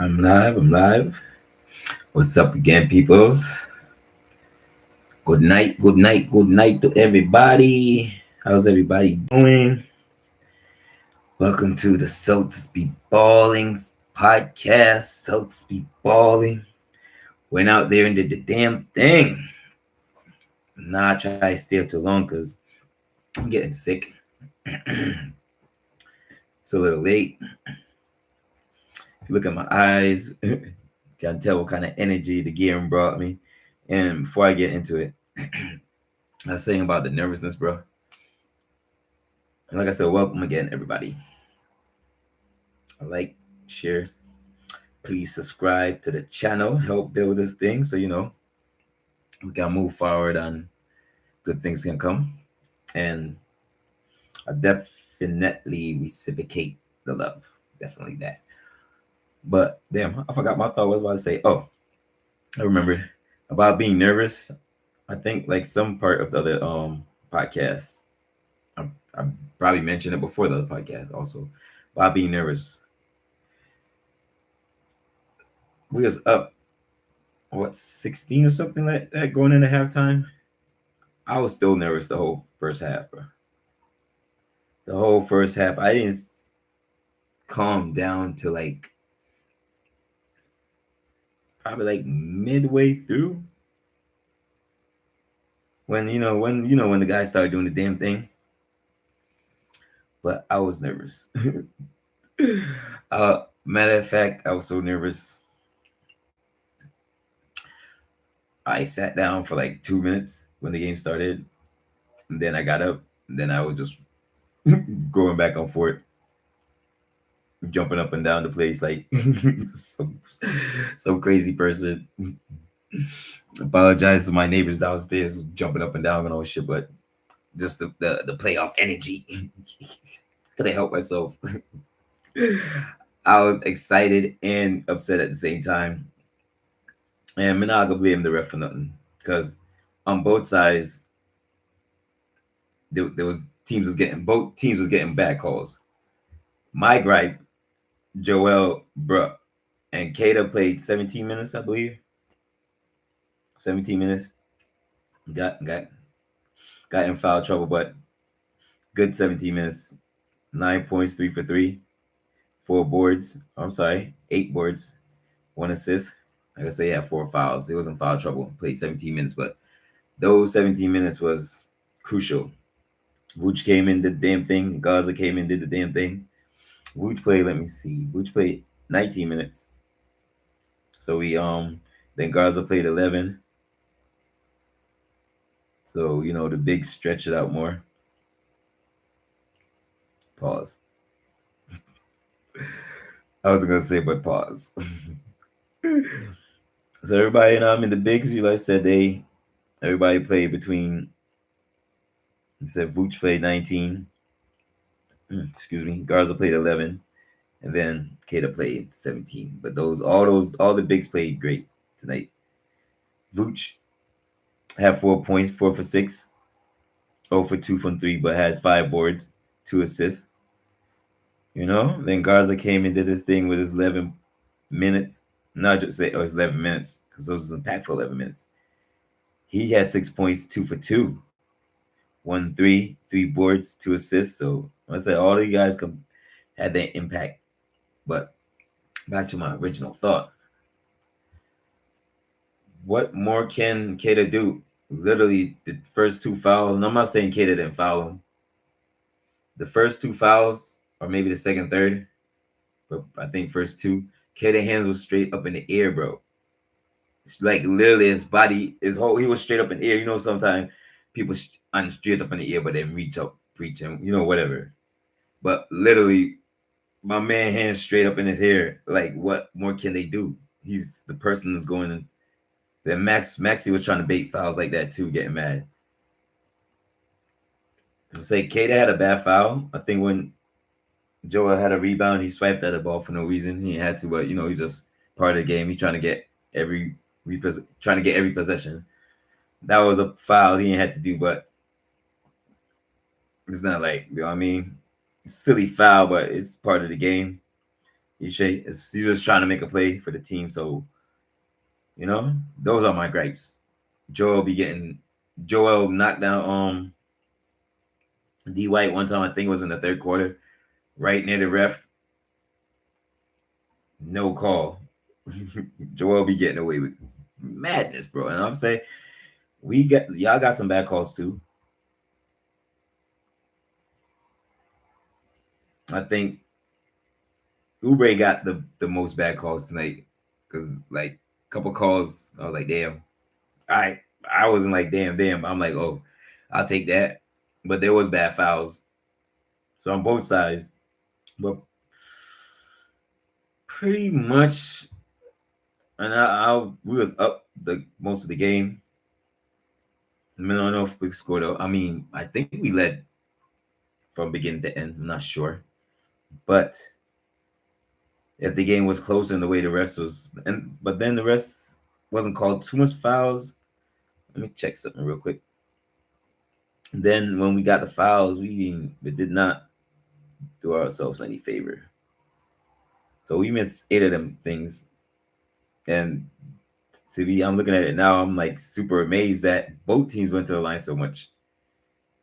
I'm live. I'm live. What's up again, peoples? Good night. Good night. Good night to everybody. How's everybody doing? Welcome to the Celtics Be Balling podcast. Celtics Be Balling. Went out there and did the damn thing. Nah, I try to stay up too long because I'm getting sick. It's a little late. If you look at my eyes, you can tell what kind of energy the game brought me. And before I get into it, I was saying about the nervousness, bro. And like I said, welcome again, everybody. Like, share, please subscribe to the channel. Help build this thing so we can move forward and good things can come. And I definitely reciprocate the love. Definitely that. But damn, I forgot my thought. What was I about to say? Oh, I remember about being nervous. I think like some part of the other podcast. I probably mentioned it before the other podcast also about being nervous. We was up 16 or something like that going into halftime. I was still nervous the whole first half, bro. The whole first half, I didn't calm down to like probably like midway through when when the guys started doing the damn thing. But I was nervous. Matter of fact, I was so nervous. I sat down for like 2 minutes when the game started, and then I got up, and then I was just going back and forth, jumping up and down the place like some crazy person. Apologize to my neighbors downstairs, jumping up and down and all shit, but just the playoff energy. Couldn't help myself. I was excited and upset at the same time. And I'm not gonna blame the ref for nothing. Because on both sides, there was both teams was getting bad calls. My gripe, Joel Bruh and Kata played 17 minutes, I believe. 17 minutes. Got in foul trouble, but good 17 minutes. 9 points, 3 for 3, 4 boards. I'm sorry, 8 boards, 1 assist. Like I say, he had 4 fouls. It wasn't foul trouble. Played 17 minutes, but those 17 minutes was crucial. Vooch came in, did the damn thing. Gaza came in, did the damn thing. Vooch played, let me see. Vooch played 19 minutes. So then Garza played 11. So, the big stretch it out more. Pause. I wasn't gonna say, but pause. So everybody, in the bigs, like I said, everybody played between. He said Vooch played 19. Excuse me. Garza played 11, and then Kata played 17. But all the bigs played great tonight. Vooch had 4 points, 4 for 6, 0 for 2 from 3, but had 5 boards, 2 assists. Then Garza came and did this thing with his 11 minutes. Not just say, it's 11 minutes, because those was impactful 11 minutes. He had 6 points, 2 for 2, 1 3, 3 boards, 2 assists. So I said all of you guys had that impact. But back to my original thought. What more can Kata do? Literally, the first 2 fouls, and I'm not saying Kata didn't foul him. The first 2 fouls, or maybe the second, third, but I think first 2, Kata hands was straight up in the air, bro. It's like literally his body, he was straight up in the air. Sometimes people straight up in the air, but then reach him, whatever. But literally, my man hands straight up in his hair. Like, what more can they do? He's the person that's going in. Then Maxi was trying to bait fouls like that too, getting mad. Say Kata had a bad foul. I think when Joel had a rebound, he swiped at the ball for no reason. He had to, but he's just part of the game. He's trying to get every possession. That was a foul he had to do, but it's not like, what I mean? It's silly foul, but it's part of the game. He's just trying to make a play for the team. So, those are my gripes. Joel knocked down D White one time. I think it was in the third quarter, right near the ref. No call. Joel be getting away with madness, bro. And I'm saying y'all got some bad calls too. I think Oubre got the most bad calls tonight because like a couple calls, I was like, damn. I wasn't like damn. I'm like, oh, I'll take that. But there was bad fouls, so on both sides. But pretty much, and we was up the most of the game. I don't know if we scored. I mean, I think we led from beginning to end. I'm not sure, but if the game was closer in the way the rest was, but then the rest wasn't called too much fouls. Let me check something real quick. Then when we got the fouls, we did not do ourselves any favor. So we missed 8 of them things. And I'm looking at it now, I'm like super amazed that both teams went to the line so much.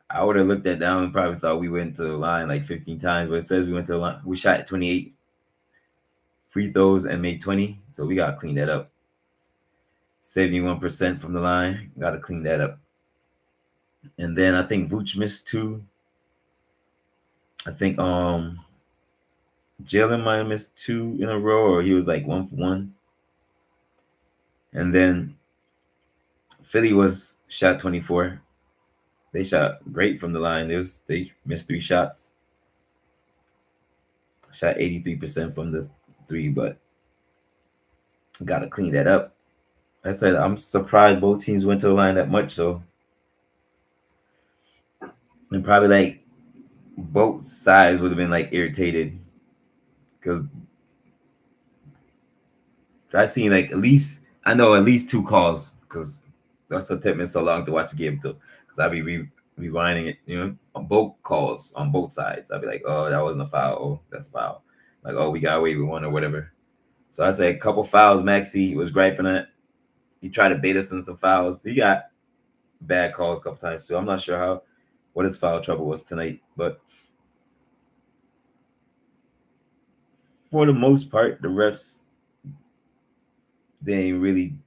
I would have looked that down and probably thought we went to the line like 15 times, but it says we went to the line. We shot 28 free throws and made 20. So we got to clean that up. 71% from the line. Got to clean that up. And then I think Vooch missed 2. I think Jaylen might have missed 2 in a row, or he was like 1 for 1. And then Philly shot 24. They shot great from the line. They missed 3 shots. Shot 83% from the 3, but got to clean that up. I said I'm surprised both teams went to the line that much. So, and probably like both sides would have been like irritated because I seen like at least 2 calls because that's what took me so long to watch the game too. Because I'd be rewinding it, on both calls on both sides. I'd be like, oh, that wasn't a foul. Oh, that's a foul. Like, oh, we got away with one or whatever. So I said a couple fouls. Maxey was griping at. He tried to bait us in some fouls. He got bad calls a couple times too. I'm not sure what his foul trouble was tonight, but for the most part, the refs, they ain't really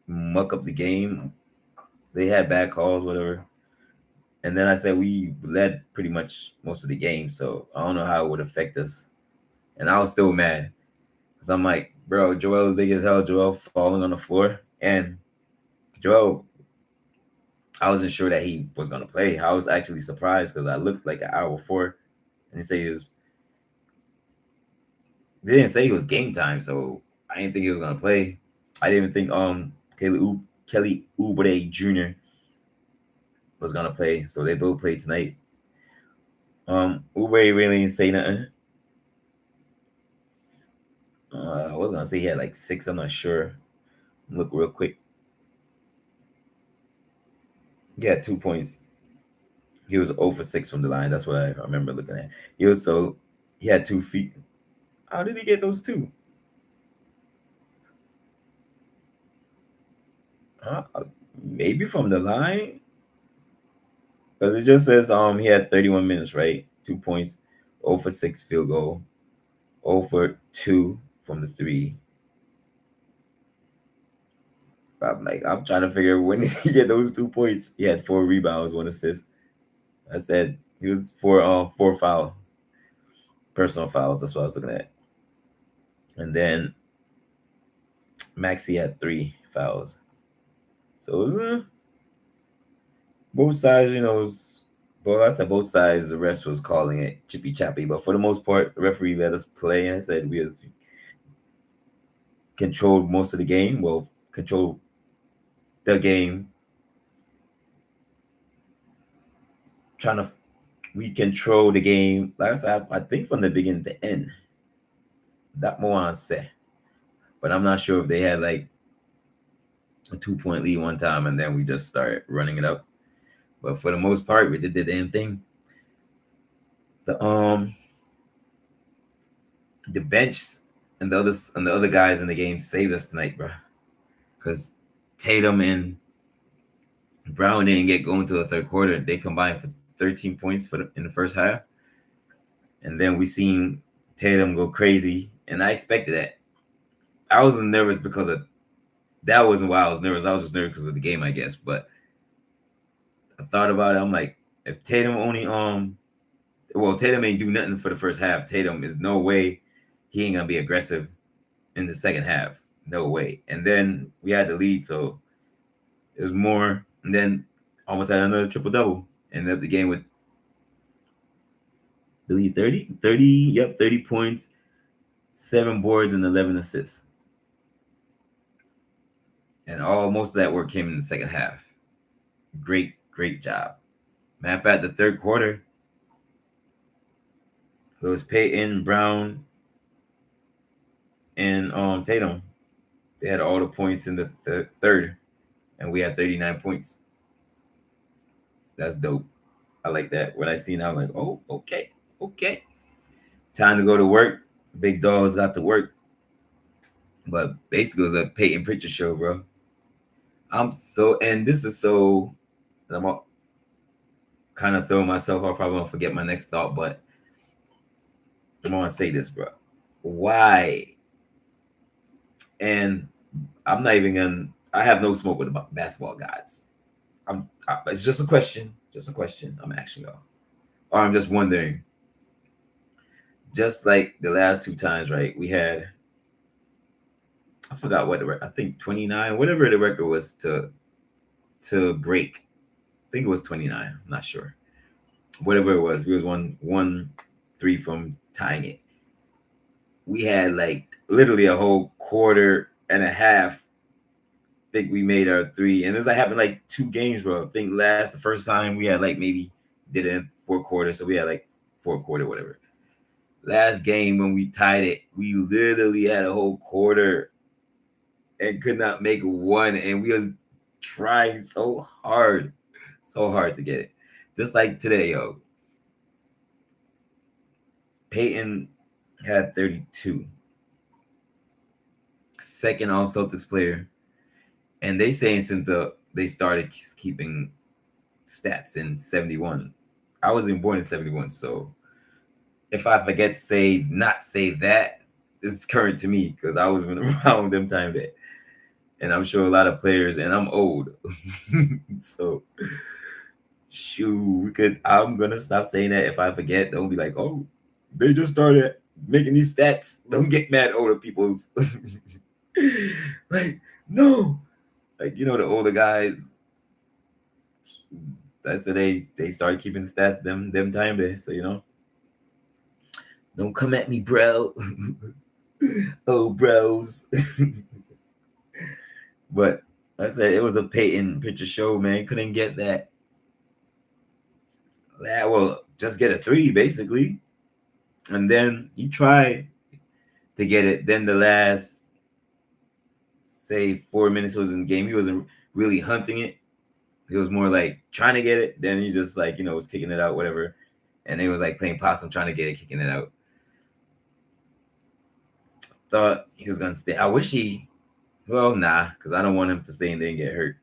muck up the game. They had bad calls, whatever. And then I said we led pretty much most of the game, so I don't know how it would affect us. And I was still mad because I'm like, bro, Joel is big as hell. Joel falling on the floor, and Joel, I wasn't sure that he was gonna play. I was actually surprised because I looked like an hour before, and they didn't say it was game time, so I didn't think he was gonna play. I didn't even think Kelly Oubre Jr. was gonna play, so they both played tonight. Oubre really didn't say nothing. I was gonna say he had like 6. I'm not sure. Look real quick. He had 2 points. He was 0 for 6 from the line. That's what I remember looking at. He had 2 feet. How did he get those 2? Maybe from the line, because it just says he had 31 minutes, right? 2 points, 0 for 6 field goal, 0 for 2 from the 3. I'm trying to figure when did he get those 2 points. He had 4 rebounds, 1 assist. I said he was 4 fouls, personal fouls. That's what I was looking at. And then Maxey had 3 fouls. So it was both sides, I said both sides, the ref was calling it chippy chappy. But for the most part, the referee let us play. And I said we controlled most of the game. Well, controlled the game. We control the game. Like I said, I think from the beginning to end. That more I say. But I'm not sure if they had like a 2-point lead one time and then we just start running it up. But for the most part, we did the damn thing. the bench and the other guys in the game saved us tonight, bro. Because Tatum and Brown didn't get going to the third quarter. They combined for 13 points in the first half, and then we seen Tatum go crazy, and I expected that. I wasn't nervous because of that. Wasn't why I was nervous. I was just nervous because of the game, I guess. But I thought about it. I'm like, if Tatum only Tatum ain't do nothing for the first half. Tatum is no way he ain't gonna be aggressive in the second half. No way. And then we had the lead, so it was more. And then almost had another triple double. Ended up the game with the lead 30. Yep, 30 points, 7 boards, and 11 assists. And most of that work came in the second half. Great job. Matter of fact, the third quarter, it was Payton, Brown, and Tatum. They had all the points in the third, and we had 39 points. That's dope. I like that. When I seen that, I'm like, oh, okay. Time to go to work. Big dogs got to work. But basically, it was a Payton Pritchard show, bro. And this is so, I'm kind of throwing myself off. Probably gonna forget my next thought, but I'm gonna say this, bro. Why? And I'm not even gonna. I have no smoke with the basketball guys. It's just a question. I'm asking y'all, or I'm just wondering. Just like the last two times, right? We had. I forgot what I think 29, whatever the record was to break. I think it was 29. I'm not sure. Whatever it was, we was 1-3 from tying it. We had like literally a whole quarter and a half. I think we made our 3, and this happened like 2 games, bro. I think the first time we had like maybe did it in 4 quarters, so we had like 4 quarter, whatever. Last game when we tied it, we literally had a whole quarter and could not make one, and we was trying so hard to get it. Just like today, yo. Payton had 32. Second all Celtics player. And they saying since they started keeping stats in 71. I wasn't born in 71, so if I forget to not say that, this is current to me because I wasn't around them time there. And I'm sure a lot of players, and I'm old. So shoot, I'm gonna stop saying that if I forget. Don't be like, oh, they just started making these stats. Don't get mad, older people's. Like, no. Like, the older guys, I said they started keeping stats them time there. So, don't come at me, bro. Oh, bros. But I said it was a Payton Pritchard show, man. Couldn't get that. Well, just get a 3, basically. And then he tried to get it. Then the last, say, 4 minutes was in the game. He wasn't really hunting it. He was more like trying to get it. Then he just like, was kicking it out, whatever. And they was like playing possum, trying to get it, kicking it out. Thought he was going to stay. I wish nah, because I don't want him to stay and then get hurt.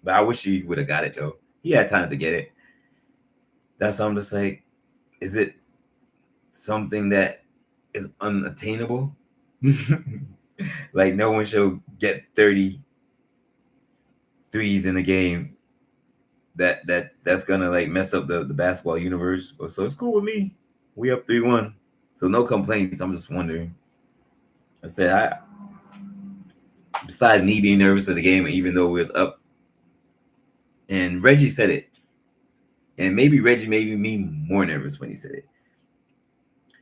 But I wish he would have got it, though. He had time to get it. That's why I'm just like, is it something that is unattainable? Like, no one should get 30 threes in a game that's gonna like mess up the basketball universe. So it's cool with me. We up 3-1, so no complaints. I'm just wondering. I said besides me being nervous of the game, even though we was up, and Reggie said it, and maybe Reggie made me more nervous when he said it,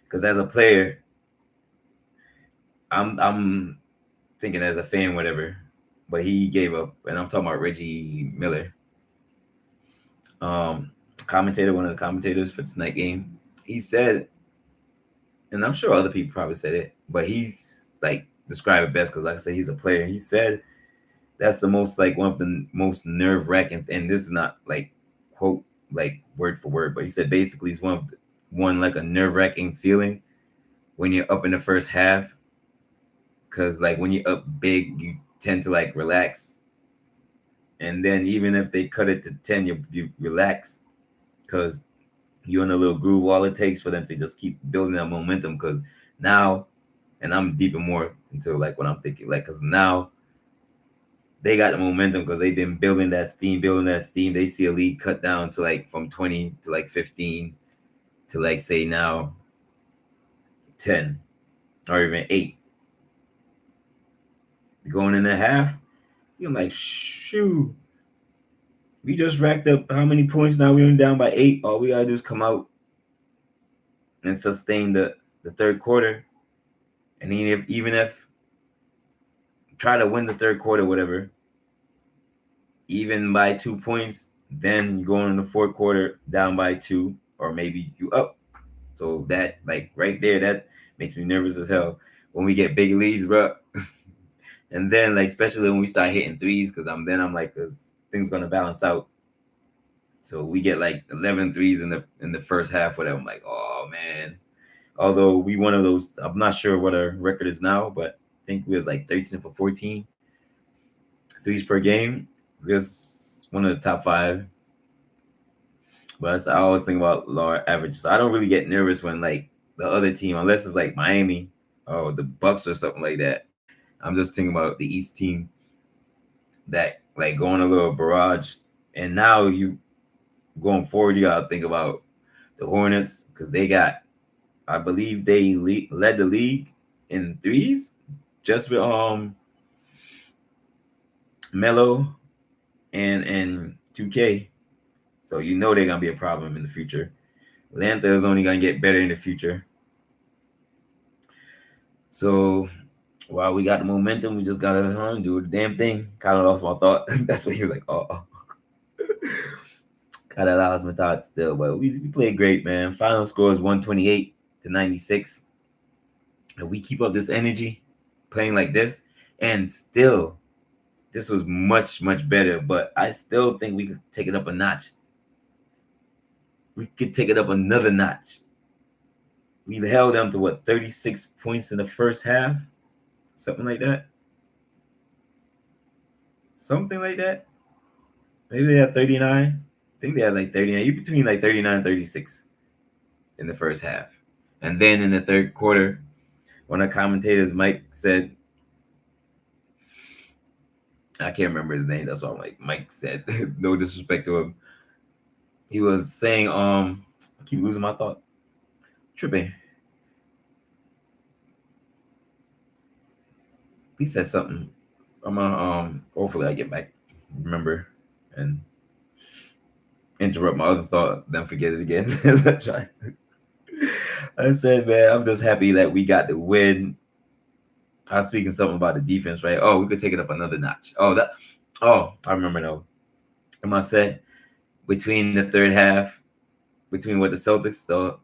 because as a player, I'm thinking as a fan, whatever, but he gave up, and I'm talking about Reggie Miller, commentator, one of the commentators for tonight's game. He said, and I'm sure other people probably said it, but he's like described it best because, like I said, he's a player. He said that's the most like one of the most nerve-wracking, and this is not like quote like word for word, but he said basically it's one like a nerve-wracking feeling when you're up in the first half, because like when you're up big, you tend to like relax, and then even if they cut it to 10, you relax because you're in a little groove. All it takes for them to just keep building that momentum, because now, and I'm deep and more into like what I'm thinking, like because now they got the momentum because they've been building that steam. They see a lead cut down to like from 20 to like 15 to like say now 10 or even 8. Going in a half, you're like, shoot, we just racked up how many points now? We're down by 8. All we gotta do is come out and sustain the third quarter. And even if try to win the third quarter, whatever, even by 2 points, then you go in the fourth quarter down by 2, or maybe you up. So that like right there, that makes me nervous as hell when we get big leads, bro. And then like especially when we start hitting threes, because I'm like, because things gonna balance out. So we get like 11 threes in the first half, whatever. I'm like, oh man. Although we one of those, I'm not sure what our record is now, but I think we was like 13 for 14 threes per game. We was one of the top 5. But I always think about lower average. So I don't really get nervous when like the other team, unless it's like Miami or the Bucks or something like that. I'm just thinking about the East team that like going a little barrage. And now you going forward, you gotta think about the Hornets because they got, I believe they led the league in threes just with Melo and 2K. So you know they're gonna be a problem in the future. Atlanta is only gonna get better in the future. So while we got the momentum, we just gotta do the damn thing. Kind of lost my thought. That's what he was like. Oh. Kind of lost my thought still, but we played great, man. Final score is 128 to 96, and we keep up this energy, playing like this, and still, this was much better. But I still think we could take it up a notch. We could take it up another notch. We held them to what, 36 points in the first half, something like that. Something like that. Maybe they had 39. I think they had like 39. You between like 39 and 36 in the first half. And then in the third quarter, one of the commentators, Mike, said, I can't remember his name. That's why I'm like, Mike said, no disrespect to him. He was saying, I keep losing my thought. Tripping. He said something. I'm gonna hopefully I get back, remember, and interrupt my other thought, then forget it again. As I try. I said, man, I'm just happy that we got the win. I was speaking something about the defense, right? Oh, we could take it up another notch. I remember now. And I said between the third half, between what the Celtics, so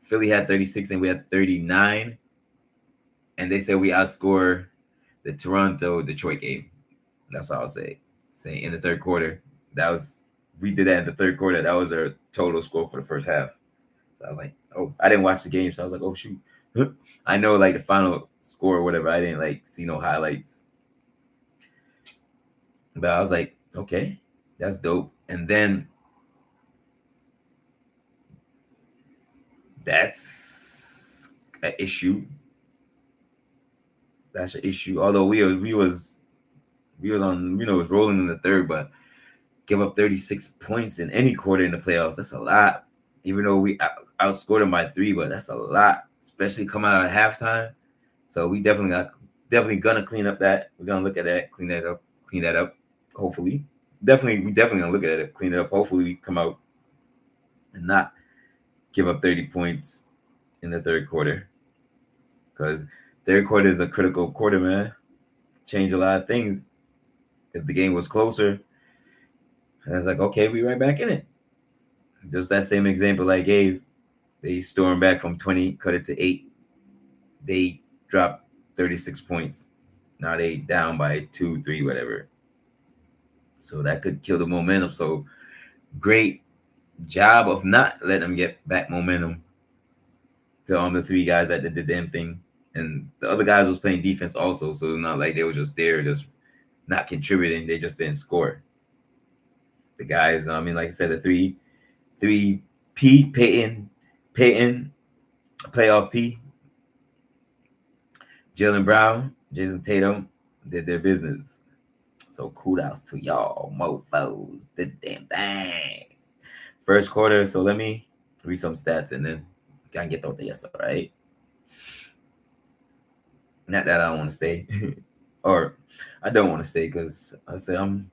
Philly had 36 and we had 39. And they said we outscore the Toronto Detroit game. That's all I'll say. Saying in the third quarter. We did that in the third quarter. That was our total score for the first half. So I was like, oh, I didn't watch the game. So I was like, oh shoot. I know like the final score or whatever. I didn't like see no highlights. But I was like, okay, that's dope. And then that's an issue. That's an issue. Although we was on, was rolling in the third, but give up 36 points in any quarter in the playoffs, that's a lot. Even though we outscored them by 3, but that's a lot, especially coming out of halftime. So we definitely gonna clean up that. We're gonna look at that, clean that up. Hopefully, we definitely gonna look at it, clean it up. Hopefully, we come out and not give up 30 points in the third quarter, because third quarter is a critical quarter, man. Change a lot of things. If the game was closer, and it's like, okay, we right back in it. Just that same example I gave. They stormed back from 20, cut it to 8. They dropped 36 points. Now they down by 2, 3, whatever. So that could kill the momentum. So great job of not letting them get back momentum. to the three guys that did the damn thing, and the other guys was playing defense also. So it's not like they were just there, just not contributing. They just didn't score. The guys, I mean, like I said, the three Payton, playoff P, Jaylen Brown, Jayson Tatum did their business. So kudos to y'all, mofos, did the damn thing. First quarter. So let me read some stats and then can get out there. Yes, all right. Not that I don't want to stay, or I don't want to stay because I say I'm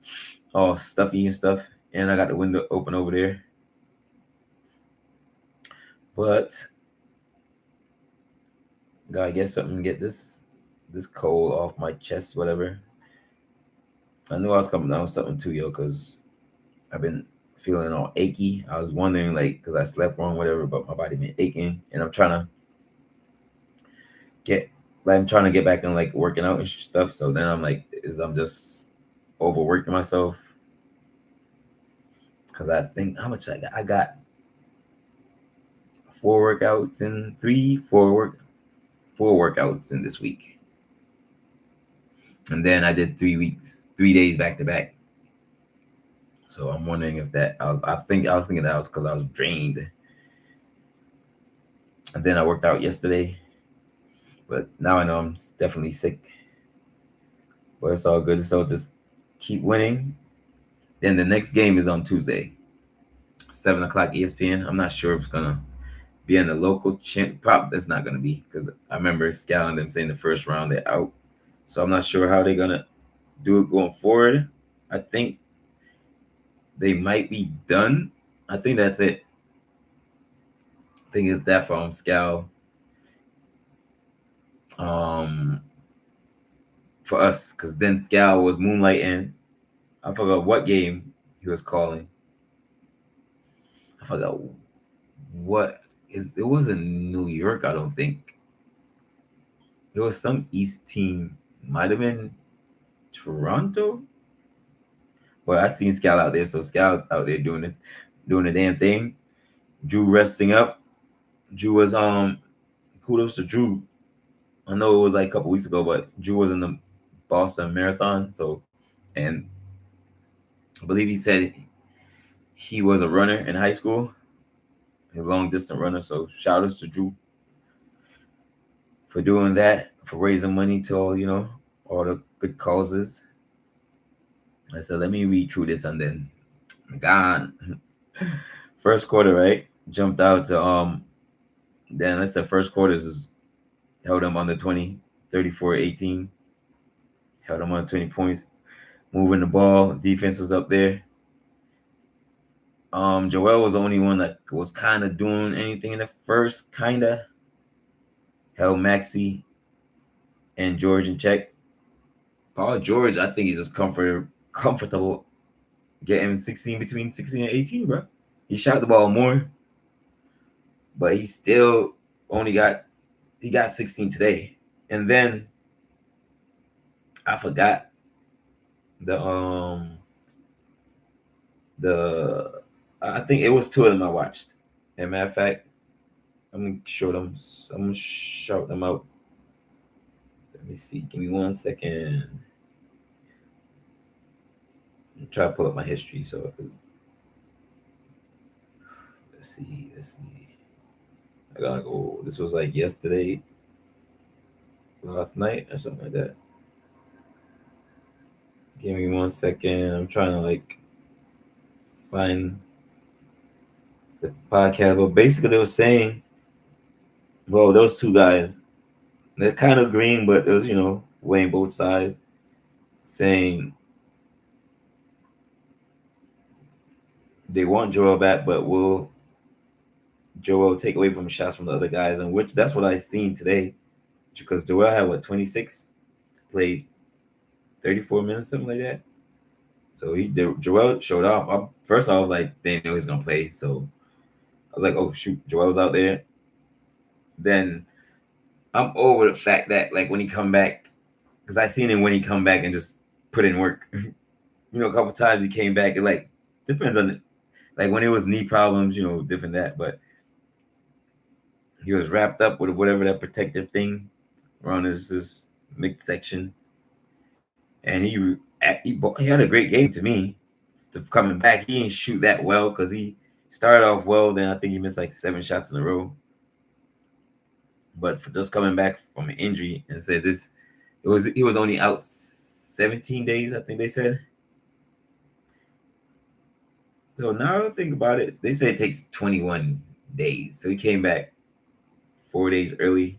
all stuffy and stuff, and I got the window open over there. But gotta get something, get this cold off my chest, whatever. I knew I was coming down with something too, yo, because I've been feeling all achy. I was wondering, like, because I slept wrong, whatever, but my body been aching, and I'm trying to get back and like working out and stuff. So then I'm like, I'm just overworking myself because I think how much I got. I got 4 workouts in 4 workouts in this week, and then I did 3 days back to back. So I'm wondering if that I was thinking that was because I was drained, and then I worked out yesterday, but now I know I'm definitely sick. But it's all good. So just keep winning. Then the next game is on Tuesday, 7 o'clock ESPN. I'm not sure if it's gonna be in the local champ. Probably it's not gonna be because I remember Scal and them saying the first round they're out. So I'm not sure how they're gonna do it going forward. I think they might be done. I think that's it. I think it's that from Scal. For us, because then Scal was moonlighting. I forgot what game he was calling. I forgot what is. It was in New York, I don't think. It was some East team. Might have been Toronto. But I seen Scal out there, so Scal out there doing the damn thing. Drew resting up. Drew was kudos to Drew. I know it was like a couple weeks ago, but Drew was in the Boston Marathon. So, and I believe he said he was a runner in high school, a long distance runner. So shout outs to Drew for doing that, for raising money to all the good causes. I said, let me read through this and then gone. First quarter, right? Jumped out to then let's say first quarters is held them under 20, 34-18. Held them on 20 points. Moving the ball. Defense was up there. Joel was the only one that was kind of doing anything in the first, kind of. Held Maxey and George in check. Paul George, I think he's just comfortable getting 16 between 16 and 18, bro. He shot the ball more, but he still only got 16 today. And then I forgot the I think it was 2 of them I watched. As a matter of fact, I'm gonna shout them out. Let me see. Give me 1 second. I'm trying to pull up my history. So let's see. I gotta go. This was like yesterday, last night, or something like that. Give me 1 second. I'm trying to like find the podcast. But basically, they were saying, well, those 2 guys, they're kind of green, but it was weighing both sides, saying they want Joel back, but will Joel take away from shots from the other guys? And which that's what I seen today, because Joel had 26, played 34 minutes, something like that. So Joel showed up. First, I was like, they knew he was gonna play, so I was like, oh shoot, Joel's out there. Then I'm over the fact that like when he come back, because I seen him when he come back and just put in work. A couple times he came back. It like depends on it. Like when it was knee problems, different that. But He was wrapped up with whatever that protective thing around his midsection, and he had a great game to me. To coming back, he didn't shoot that well because he started off well. Then I think he missed like 7 shots in a row. But for just coming back from an injury and said this, he was only out 17 days. I think they said. So now think about it. They say it takes 21 days. So he came back 4 days early.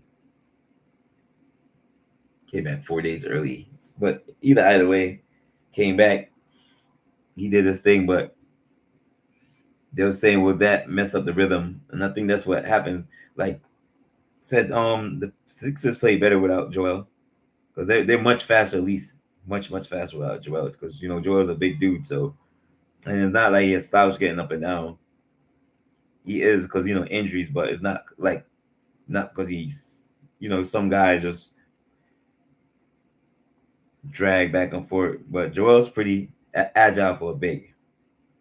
Came back 4 days early. But either way, came back. He did his thing, but they were saying, will that mess up the rhythm? And I think that's what happens. Like said, the Sixers play better without Joel because they're much faster, at least much faster without Joel. Because Joel's a big dude, so and it's not like he has slouch getting up and down. He is because injuries, but it's not because he's some guys just drag back and forth. But Joel's pretty agile for a big,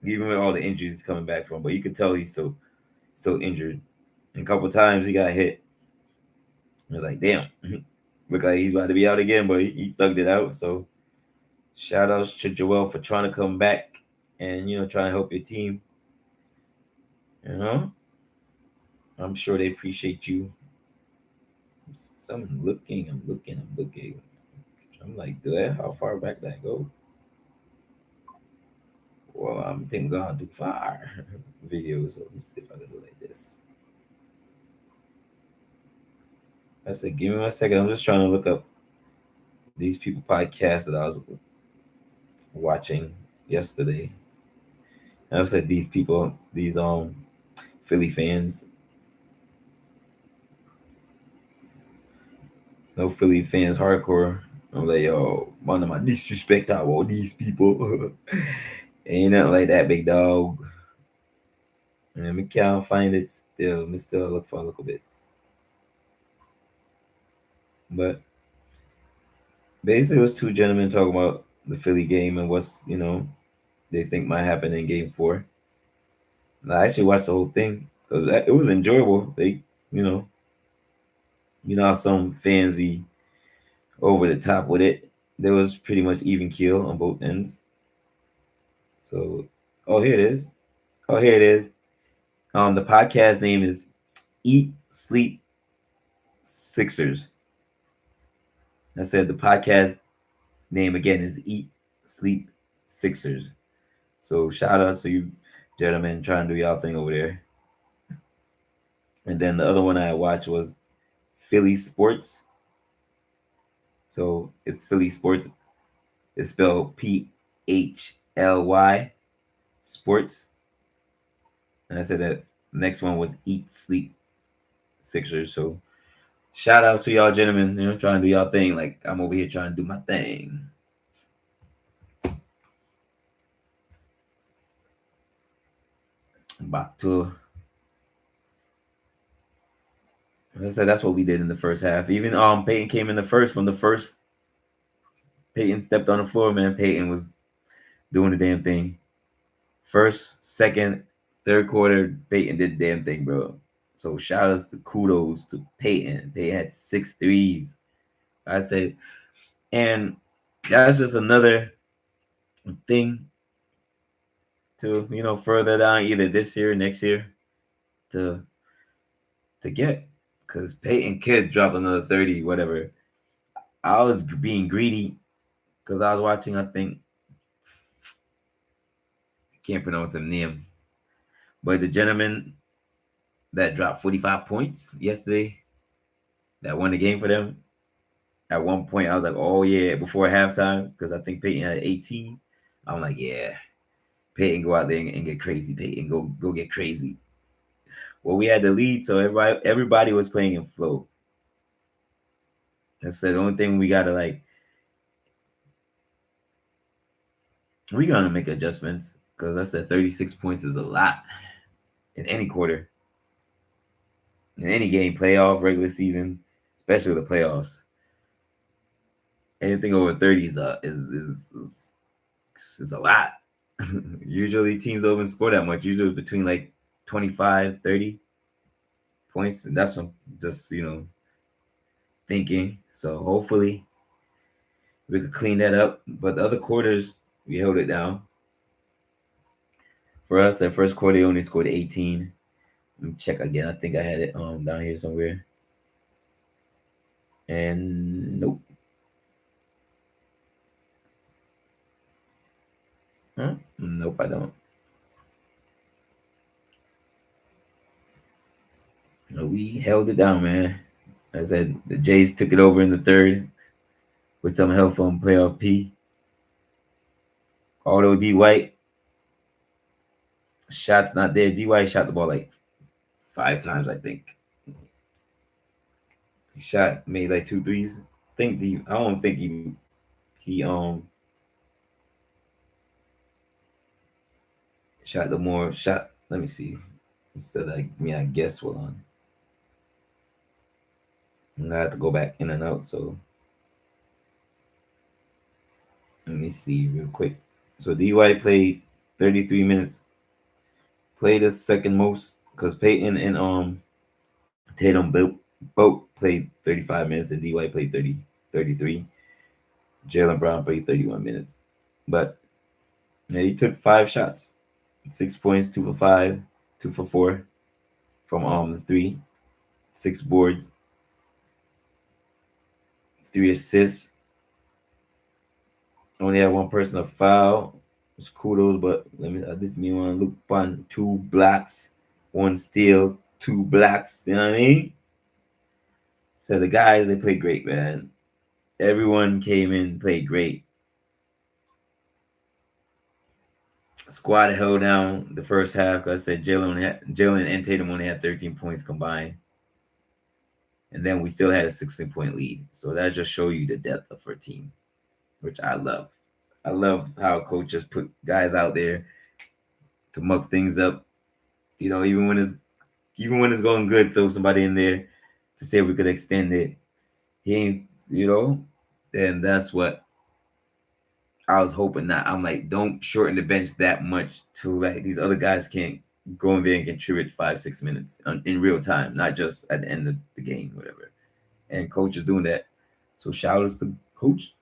even with all the injuries he's coming back from. But you can tell he's so injured. And a couple times he got hit. I was like, damn, look like he's about to be out again, but he thugged it out. So shout outs to Joel for trying to come back and trying to help your team. I'm sure they appreciate you. I'm looking. I'm like, how far back that go? Well, I'm thinking gonna do far videos. So let me see if I can do like this. I said, give me 1 second. I'm just trying to look up these people podcasts that I was watching yesterday. And I said these people, these Philly fans. No Philly fans hardcore. I'm like, yo, one of my disrespect out all these people. Ain't nothing like that, big dog. And we can't find it still. Let me still look for a little bit. But basically, it was two gentlemen talking about the Philly game and what's they think might happen in Game 4. And I actually watched the whole thing because it was enjoyable. They, how some fans be over the top with it. There was pretty much even keel on both ends. So, here it is. Here it is. The podcast name is Eat Sleep Sixers. I said the podcast name again is Eat Sleep Sixers. So shout out to you gentlemen trying to do y'all thing over there. And then the other one I watched was Philly Sports. So it's Philly Sports. It's spelled PHLY Sports. And I said that next one was Eat Sleep Sixers. So shout out to y'all gentlemen, trying to do y'all thing. Like I'm over here trying to do my thing. Back to, as I said, that's what we did in the first half. Even Payton came in the first. From the first, Payton stepped on the floor, man. Payton was doing the damn thing. First, second, third quarter, Payton did the damn thing, bro. So shout outs to kudos to Payton. Payton had 6 threes. I said, and that's just another thing to further down either this year or next year to get, because Payton could drop another 30, whatever. I was being greedy because I was watching, I think, can't pronounce his name, but the gentleman that dropped 45 points yesterday, that won the game for them. At one point, I was like, oh, yeah, before halftime, because I think Payton had 18. I'm like, yeah, Payton go out there and get crazy. Payton go get crazy. Well, we had the lead, so everybody was playing in flow. That's the only thing we got to we're going to make adjustments, because I said 36 points is a lot in any quarter, in any game, playoff, regular season, especially the playoffs. Anything over 30 is a lot. Usually teams don't even score that much. Usually between 25, 30. points. And that's what I'm just, thinking. So hopefully we could clean that up. But the other quarters, we held it down. For us, that first quarter, they only scored 18. Let me check again. I think I had it down here somewhere. And nope. Huh? Nope, I don't. No, we held it down, man. As I said, the Jays took it over in the third with some help from playoff P. Although D White shots not there. D White shot the ball like 5 times, I think. He made like 2 threes. I don't think he shot the more shot. Let me see. Instead of I guess hold on. I have to go back in and out, so let me see real quick. So D White played 33 minutes. Played the second most because Payton and Tatum both played 35 minutes and D White played 33. Jaylen Brown played 31 minutes. But yeah, he took 5 shots, 6 points, 2 for 5, 2 for 4 from the three, 6 boards, 3 assists. Only had one person a foul. It's kudos, but this me want to look fun. 2 blocks, 1 steal, 2 blocks. You know what I mean? So the guys, they played great, man. Everyone came in, played great. Squad held down the first half. Cause I said Jaylen and Tatum only had 13 points combined, and then we still had a 16-point lead. So that just show you the depth of our team, which I love. I love how coaches put guys out there to muck things up. Even when it's going good, throw somebody in there to see if we could extend it. He ain't, then that's what I was hoping. That I'm like, don't shorten the bench that much to like these other guys can't go in there and contribute 5-6 minutes in real time, not just at the end of the game, whatever. And coach is doing that. So shout outs to coach.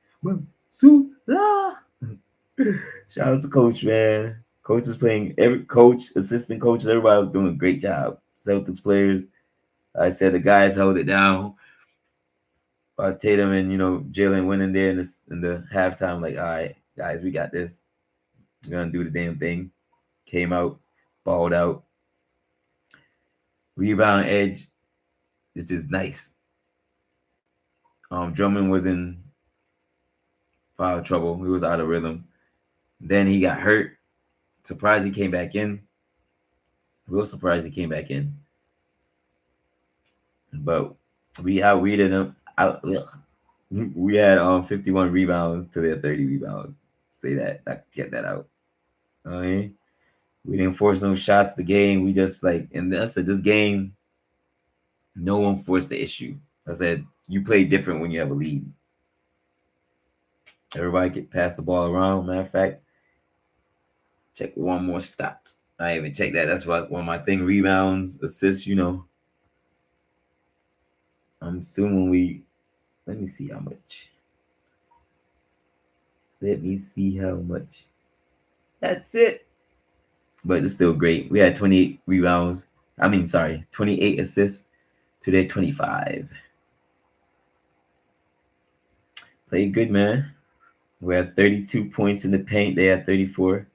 Shout outs to coach, man. Coach is playing, every coach, assistant coaches, everybody was doing a great job. Celtics players, I said the guys held it down. Tatum and Jaylen went in there in the halftime, like, all right, guys, we got this. We're gonna do the damn thing. Came out, balled out. Rebound edge, which is nice. Drummond was in foul trouble. He was out of rhythm. Then he got hurt. Surprised he came back in. Real surprised he came back in. But we out-readed him. We had 51 rebounds to their 30 rebounds. Say that. Get that out. I mean, we didn't force no shots the game. We just and I said this game, no one forced the issue. I said you play different when you have a lead. Everybody get pass the ball around. Matter of fact, check one more stats. I even checked that. That's one of my thing. Rebounds, assists. I'm assuming let me see how much. That's it. But it's still great. We had 28 rebounds. 28 assists to their 25. Played good, man. We had 32 points in the paint. They had 34.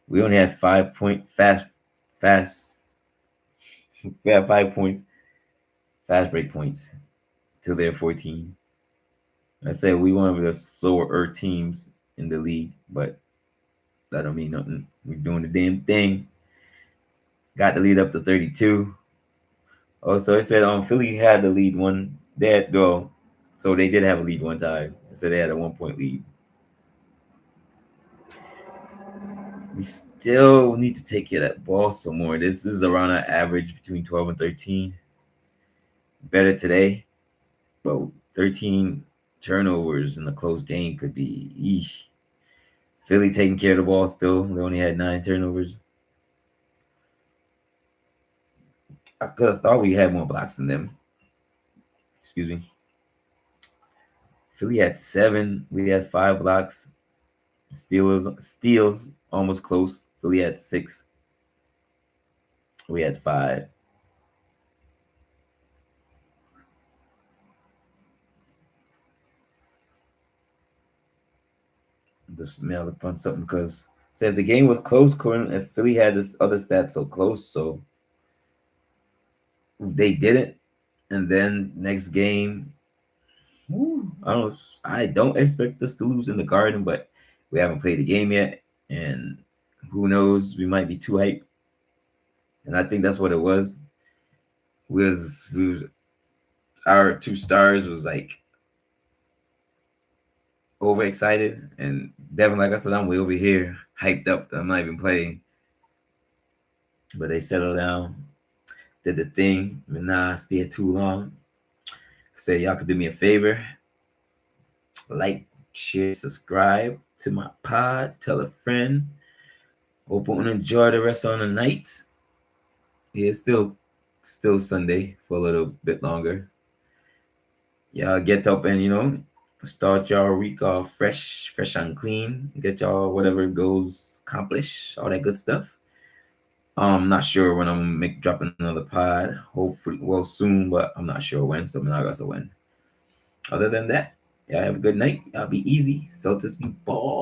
We only had 5 point fast. We had 5 points. Fast break points till they're 14. I said we one of the slower teams in the league, but that don't mean nothing. We're doing the damn thing. Got the lead up to 32. Also, I said Philly had the lead one. So they did have a lead one time. So they had a 1-point lead. We still need to take care of that ball some more. This is around our average between 12 and 13. Better today, but 13 turnovers in a close game could be eesh. Philly taking care of the ball still. They only had 9 turnovers. I could have thought we had more blocks than them. Excuse me. Philly had 7. We had 5 blocks. Steals almost close. Philly had 6. We had 5. This smell upon something because say if the game was close, if Philly had this other stat so close, so they didn't, and then next game, I don't expect us to lose in the Garden, but we haven't played the game yet, and who knows, we might be too hype, and I think that's what it was. We was our 2 stars was like overexcited, and Devin, like I said, I'm way over here hyped up. I'm not even playing, but they settled down, did the thing. But nah, stay too long. Say y'all could do me a favor, like, share, subscribe to my pod, tell a friend. Hope you enjoy the rest of the night. Yeah, it's still Sunday for a little bit longer. Y'all get up and start your week off fresh and clean. Get y'all whatever goals accomplished, all that good stuff. I'm not sure when I'm dropping another pod. Hopefully, well, soon, but I'm not sure when. So I'm not gonna when. Other than that, y'all have a good night. Y'all be easy. Celtics be balling.